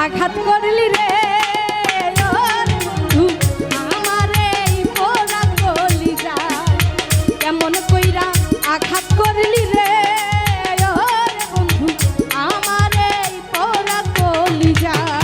আঘাত করলি রে আমারে পোড়া কলি যায় কেমন কইরা আঘাত করলি রে বন্ধু আমারে পোড়া কলি যায়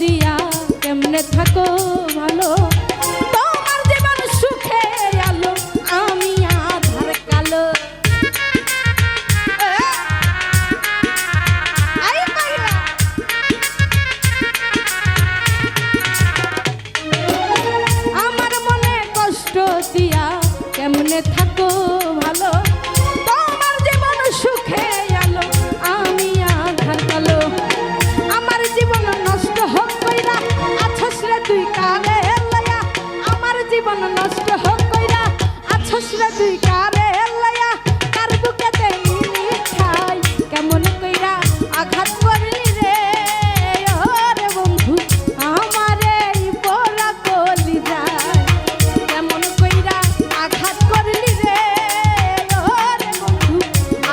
দিয়া কেমনে থাকো ভালো তোমার জীবন সুখে আলো আমি আধার কালো আমার মনে কষ্ট দিয়া কেমনে থাকো ভালো তোমার জীবন সুখে আলো আমি আধার কালো আমার জীবন নষ্ট হোক কইরা আছস রে তুই কারে লয়া আমার জীবন নষ্ট হোক কইরা আছস রে তুই কারে লয়া কার বুকেতে মিঠাই কেমন কইরা আঘাত করলি রে ওরে বন্ধু আমারে পোড়া কলি যায় কেমন কইরা আঘাত করলি রে ওরে বন্ধু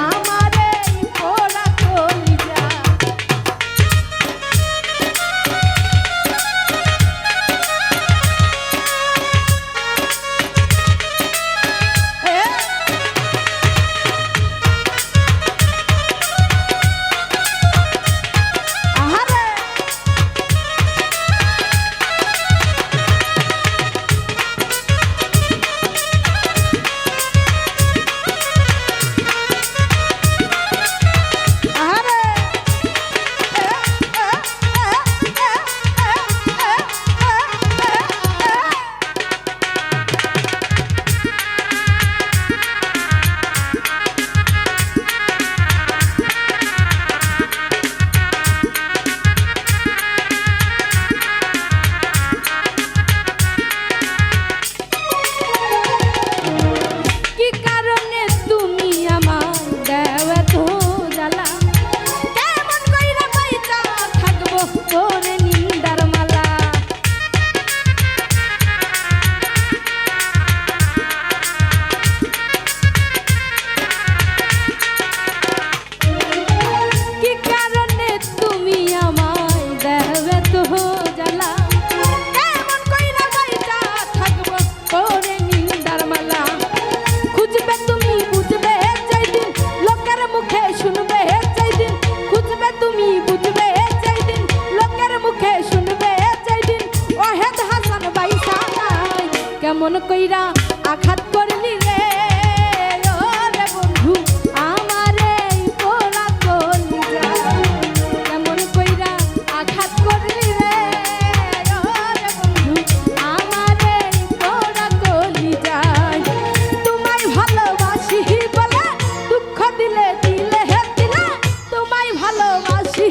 আমারে পোড়া কলি যায় কেমন কইরা আঘাত করলি রে ওরে বন্ধু আমারে পোড়া কলি যায় কেমন কইরা আঘাত করলি রে ওরে বন্ধু আমারে পোড়া কলি যায় তোমায় ভালোবাসি বলে দুঃখ দিলে দিলে তোমায় ভালোবাসি